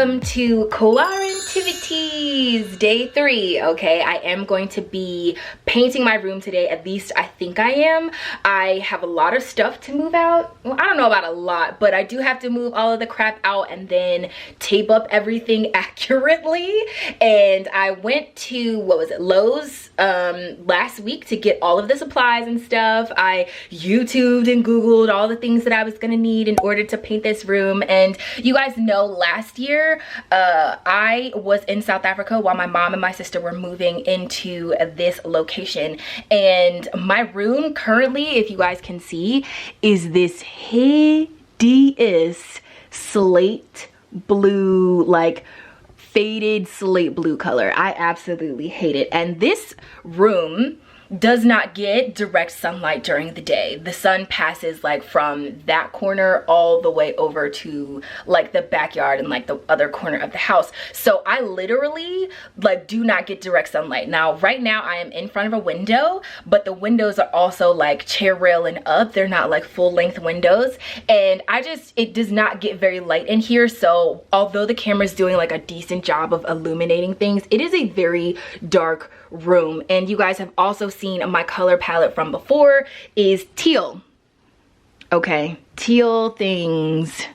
welcome to QUARANTIVITIES day 3. Okay, I am going to be painting my room today. At least I think I am. I have a lot of stuff to move out. Well, I don't know about a lot, but I do have to move all of the crap out and then tape up everything accurately. And I went to, what was it, Lowe's last week to get all of the supplies and stuff. I YouTubed and Googled all the things that I was gonna need in order to paint this room. And you guys know last year I was in South Africa while my mom and my sister were moving into this location, and my room currently, if you guys can see, is this hideous slate blue, like faded slate blue color. I absolutely hate it. And this room does not get direct sunlight during the day. The sun passes like from that corner all the way over to like the backyard and like the other corner of the house. So I literally like do not get direct sunlight. Now right now I am in front of a window, but the windows are also like chair rail and up. They're not like full length windows, and it does not get very light in here. So although the camera's doing like a decent job of illuminating things, it is a very dark room. And you guys have also seen my color palette from before is teal. Okay, teal things.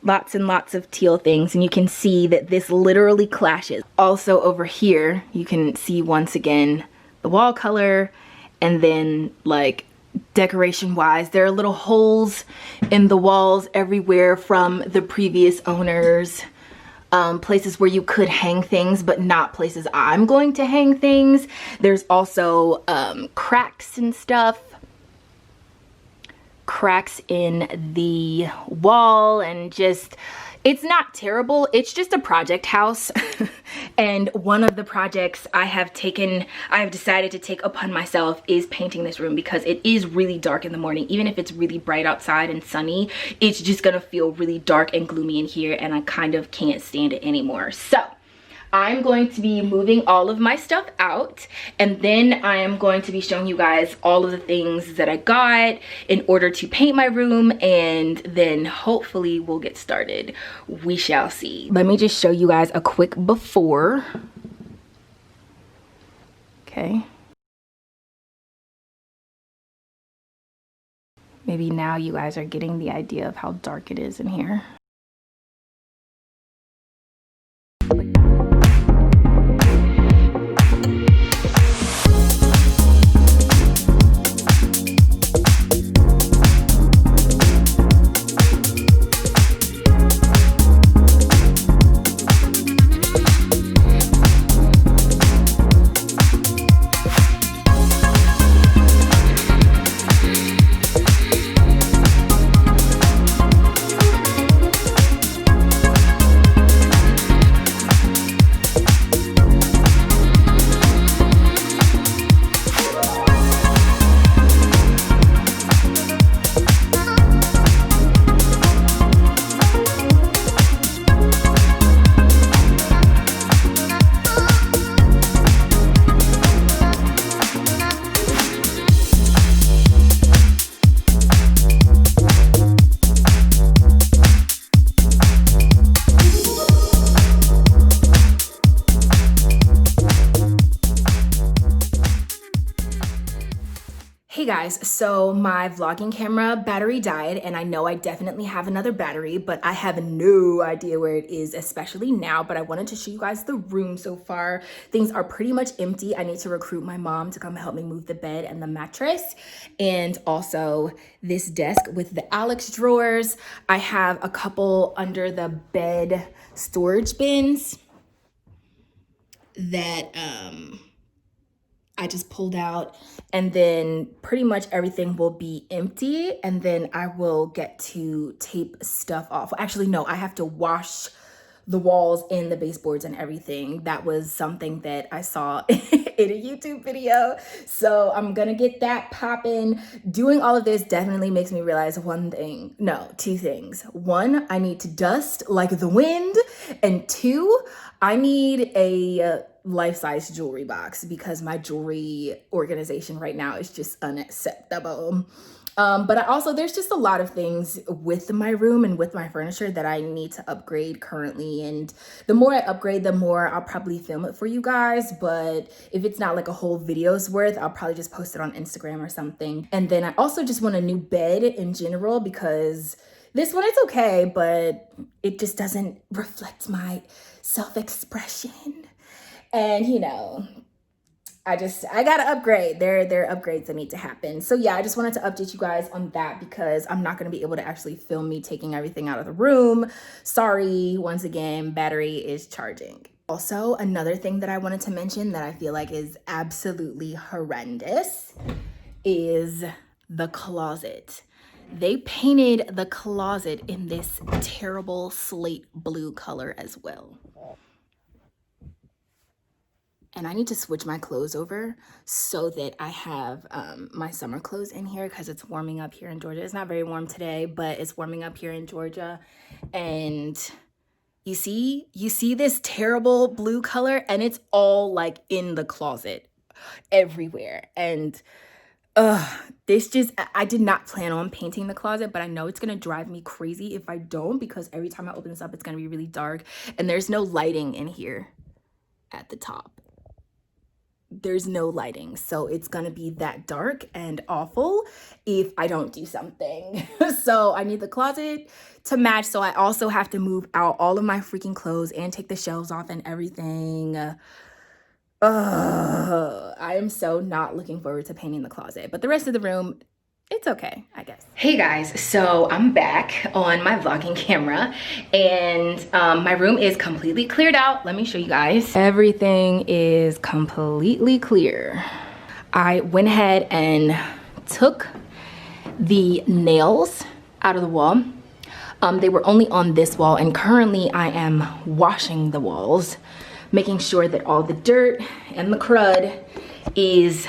Lots and lots of teal things, and you can see that this literally clashes. Also over here, you can see once again the wall color, and then like decoration wise, there are little holes in the walls everywhere from the previous owners. Places where you could hang things, but not places I'm going to hang things. There's also cracks and stuff. Cracks in the wall, and just, it's not terrible. It's just a project house. And one of the projects I have decided to take upon myself is painting this room, because it is really dark in the morning. Even if it's really bright outside and sunny, it's just gonna feel really dark and gloomy in here, and I kind of can't stand it anymore. So I'm going to be moving all of my stuff out, and then I am going to be showing you guys all of the things that I got in order to paint my room, and then hopefully we'll get started. We shall see. Let me just show you guys a quick before. Okay. Maybe now you guys are getting the idea of how dark it is in here. Hey guys, so my vlogging camera battery died, and I know I definitely have another battery, but I have no idea where it is, especially now. But I wanted to show you guys the room so far. Things are pretty much empty. I need to recruit my mom to come help me move the bed and the mattress, and also this desk with the Alex drawers. I have a couple under the bed storage bins that I just pulled out, and then pretty much everything will be empty, and then I will get to tape stuff off. Actually, no, I have to wash the walls and the baseboards and everything. That was something that I saw in a YouTube video. So I'm gonna get that popping. Doing all of this definitely makes me realize two things. One, I need to dust like the wind, and two, I need a life-size jewelry box because my jewelry organization right now is just unacceptable. But I also, there's just a lot of things with my room and with my furniture that I need to upgrade currently. And the more I upgrade, the more I'll probably film it for you guys. But if it's not like a whole video's worth, I'll probably just post it on Instagram or something. And then I also just want a new bed in general, because this one is okay, but it just doesn't reflect my self-expression. And you know, I gotta upgrade. There are upgrades that need to happen. So yeah, I just wanted to update you guys on that, because I'm not gonna be able to actually film me taking everything out of the room. Sorry, once again, battery is charging. Also, another thing that I wanted to mention that I feel like is absolutely horrendous is the closet. They painted the closet in this terrible slate blue color as well. And I need to switch my clothes over so that I have my summer clothes in here, because it's warming up here in Georgia. It's not very warm today, but it's warming up here in Georgia. And you see this terrible blue color, and it's all like in the closet everywhere. And I did not plan on painting the closet, but I know it's gonna drive me crazy if I don't, because every time I open this up, it's gonna be really dark, and there's no lighting in here at the top. There's no lighting, so it's gonna be that dark and awful if I don't do something. So I need the closet to match, so I also have to move out all of my freaking clothes and take the shelves off and everything. I am so not looking forward to painting the closet, but the rest of the room, it's okay, I guess. Hey guys, so I'm back on my vlogging camera, and my room is completely cleared out. Let me show you guys. Everything is completely clear. I went ahead and took the nails out of the wall. They were only on this wall, and currently I am washing the walls, making sure that all the dirt and the crud is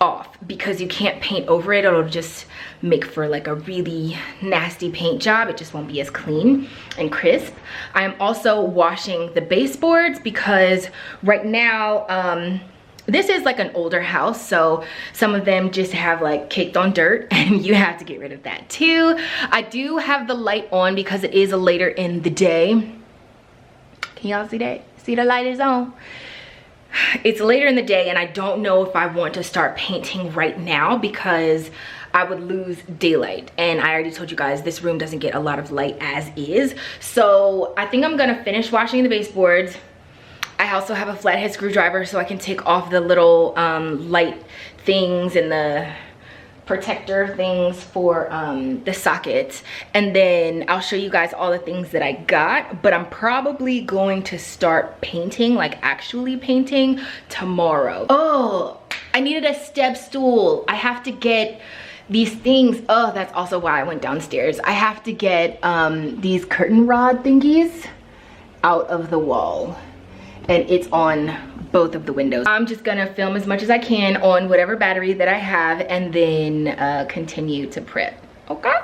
off, because you can't paint over it. It'll just make for like a really nasty paint job. It just won't be as clean and crisp. I am also washing the baseboards, because right now this is like an older house, so some of them just have like caked on dirt, and you have to get rid of that too. I do have the light on because it is later in the day. Can y'all see that? See, the light is on. It's later in the day, and I don't know if I want to start painting right now, because I would lose daylight, and I already told you guys this room doesn't get a lot of light as is. So I think I'm gonna finish washing the baseboards. I also have a flathead screwdriver, so I can take off the little light things and the protector things for the sockets, and then I'll show you guys all the things that I got. But I'm probably going to start painting, like actually painting, tomorrow. Oh, I needed a step stool. I have to get these things. Oh, that's also why I went downstairs. I have to get these curtain rod thingies out of the wall, and it's on both of the windows. I'm just gonna film as much as I can on whatever battery that I have, and then continue to prep, okay?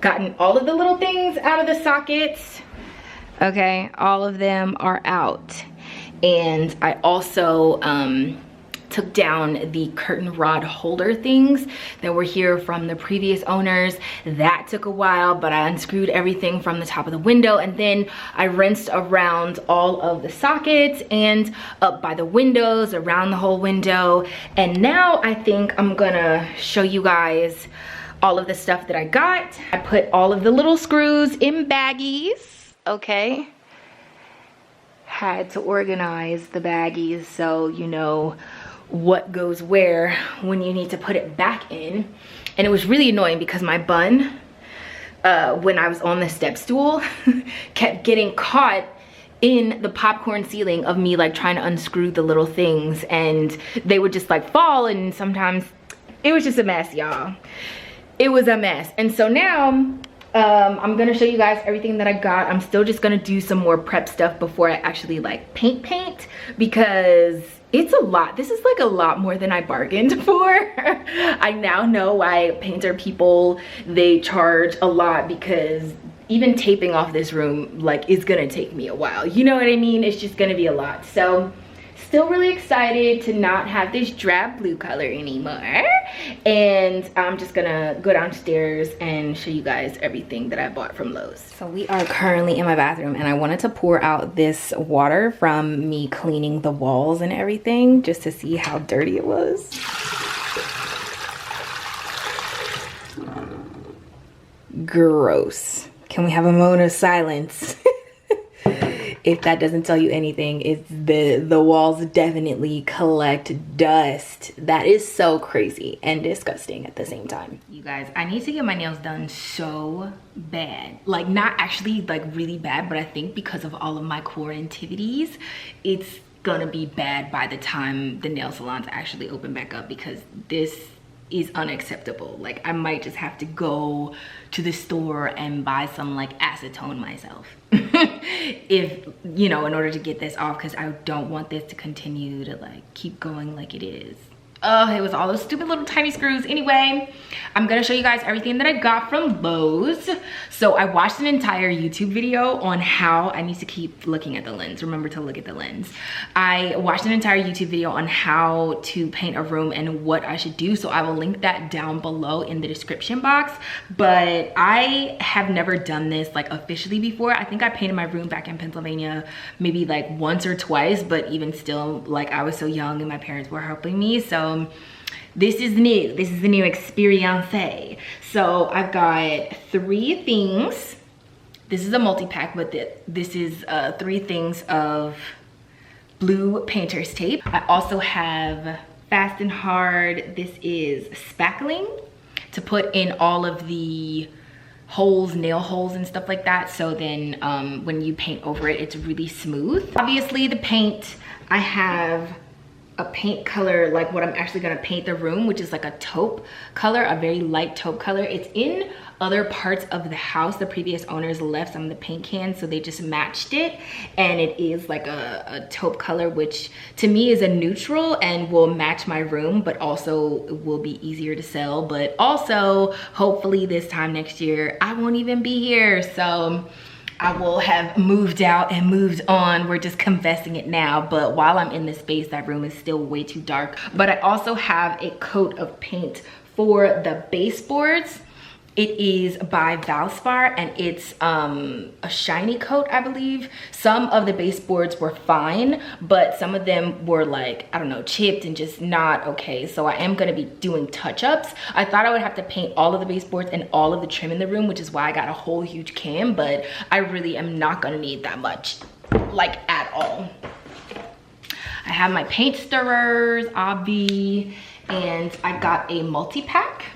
Gotten all of the little things out of the sockets. Okay, all of them are out. And I also took down the curtain rod holder things that were here from the previous owners. That took a while, but I unscrewed everything from the top of the window, and then I rinsed around all of the sockets and up by the windows, around the whole window. And now I think I'm gonna show you guys all of the stuff that I got. I put all of the little screws in baggies, okay? Had to organize the baggies so you know what goes where when you need to put it back in. And it was really annoying because my bun, when I was on the step stool, kept getting caught in the popcorn ceiling of me like trying to unscrew the little things, and they would just like fall, and sometimes it was just a mess, y'all. It was a mess. And so now I'm gonna show you guys everything that I got. I'm still just gonna do some more prep stuff before I actually like paint because it's a lot. This is like a lot more than I bargained for. I now know why painter people, they charge a lot, because even taping off this room like is gonna take me a while. You know what I mean? It's just gonna be a lot. So still really excited to not have this drab blue color anymore. And I'm just gonna go downstairs and show you guys everything that I bought from Lowe's. So we are currently in my bathroom, and I wanted to pour out this water from me cleaning the walls and everything just to see how dirty it was. Gross. Can we have a moment of silence? If that doesn't tell you anything, it's the walls definitely collect dust. That is so crazy and disgusting at the same time. You guys, I need to get my nails done so bad. Like, not actually like really bad, but I think because of all of my QUARANTIVITIES, it's gonna be bad by the time the nail salons actually open back up, because this is unacceptable. Like, I might just have to go to the store and buy some like acetone myself if, you know, in order to get this off, because I don't want this to continue to like keep going like it is. Oh, it was all those stupid little tiny screws. Anyway, I'm gonna show you guys everything that I got from Lowe's. So I watched an entire YouTube video on how I need to keep looking at the lens. Remember to look at the lens. I watched an entire YouTube video on how to paint a room and what I should do. So I will link that down below in the description box. But I have never done this like officially before. I think I painted my room back in Pennsylvania maybe like once or twice, but even still, like, I was so young and my parents were helping me. So this is new. This is the new experience. So I've got 3 things. This is a multi-pack, but this is 3 things of blue painter's tape. I also have Fast and Hard. This is spackling to put in all of the holes, nail holes and stuff like that, so then when you paint over it, it's really smooth. Obviously the paint, I have a paint color, like what I'm actually gonna paint the room, which is like a taupe color, a very light taupe color. It's in other parts of the house. The previous owners left some of the paint cans, so they just matched it, and it is like a taupe color, which to me is a neutral and will match my room, but also will be easier to sell. But also, hopefully this time next year, I won't even be here, so I will have moved out and moved on. We're just confessing it now, but while I'm in this space, that room is still way too dark. But I also have a coat of paint for the baseboards. It is by Valspar, and it's a shiny coat, I believe. Some of the baseboards were fine, but some of them were like, I don't know, chipped and just not okay. So I am gonna be doing touch-ups. I thought I would have to paint all of the baseboards and all of the trim in the room, which is why I got a whole huge can, but I really am not gonna need that much, like at all. I have my paint stirrers, obvi, and I got a multi-pack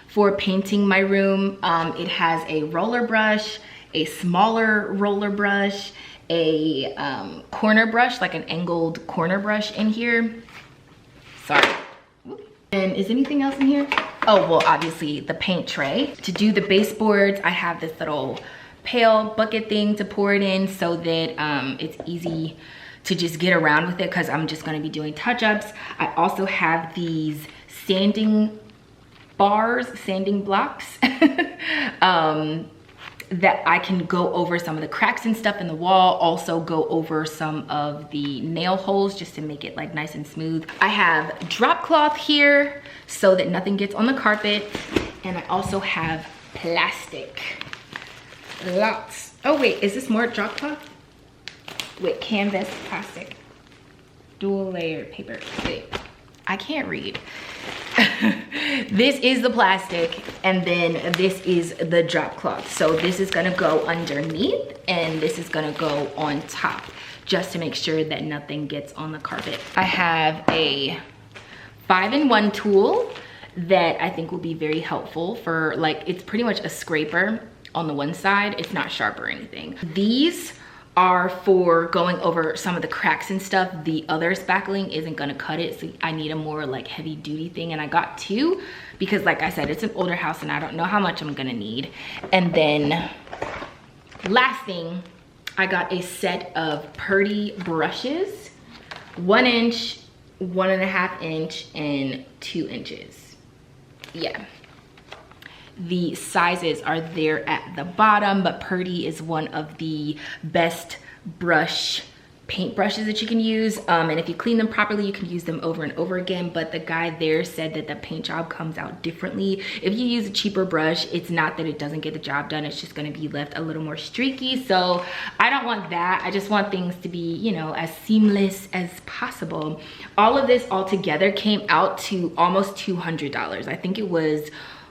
for painting my room. It has a roller brush, a smaller roller brush, a corner brush, like an angled corner brush in here. Sorry. And is anything else in here? Oh, well, obviously the paint tray. To do the baseboards, I have this little pail bucket thing to pour it in so that it's easy to just get around with it, because I'm just gonna be doing touch-ups. I also have these sanding bars, sanding blocks. that I can go over some of the cracks and stuff in the wall, also go over some of the nail holes just to make it like nice and smooth. I have drop cloth here so that nothing gets on the carpet. And I also have plastic. Lots. Oh wait, is this more drop cloth? Wait, canvas, plastic, dual layer paper. Wait, I can't read. This is the plastic, and then this is the drop cloth. So this is gonna go underneath and this is gonna go on top, just to make sure that nothing gets on the carpet. I have a 5-in-1 tool that I think will be very helpful for, like, it's pretty much a scraper on the one side. It's not sharp or anything. These are for going over some of the cracks and stuff. The other spackling isn't gonna cut it, so I need a more like heavy duty thing, and I got 2 because, like I said, it's an older house and I don't know how much I'm gonna need. And then last thing, I got a set of Purdy brushes, 1 inch, 1.5 inch, and 2 inches. Yeah. The sizes are there at the bottom, but Purdy is one of the best paint brushes that you can use. And if you clean them properly, you can use them over and over again. But the guy there said that the paint job comes out differently. If you use a cheaper brush, it's not that it doesn't get the job done. It's just gonna be left a little more streaky. So I don't want that. I just want things to be, you know, as seamless as possible. All of this all together came out to almost $200. I think it was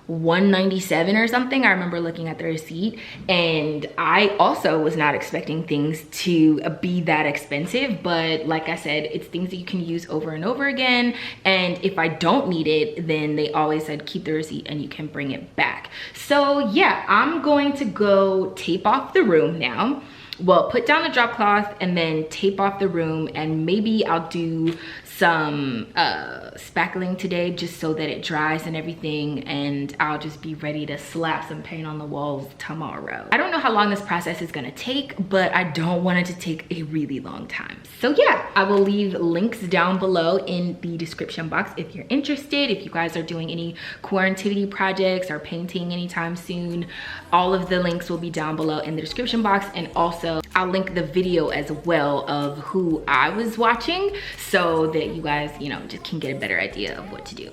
$197 or something. I remember looking at the receipt, and I also was not expecting things to be that expensive, but like I said, it's things that you can use over and over again, and if I don't need it, then they always said keep the receipt and you can bring it back. So yeah, I'm going to go tape off the room now. Well, put down the drop cloth and then tape off the room, and maybe I'll do some spackling today just so that it dries and everything, and I'll just be ready to slap some paint on the walls tomorrow. I don't know how long this process is gonna take, but I don't want it to take a really long time. So yeah, I will leave links down below in the description box if you're interested. If you guys are doing any quarantivity projects or painting anytime soon, all of the links will be down below in the description box, and also I'll link the video as well of who I was watching so that you guys, you know, just can get a better idea of what to do.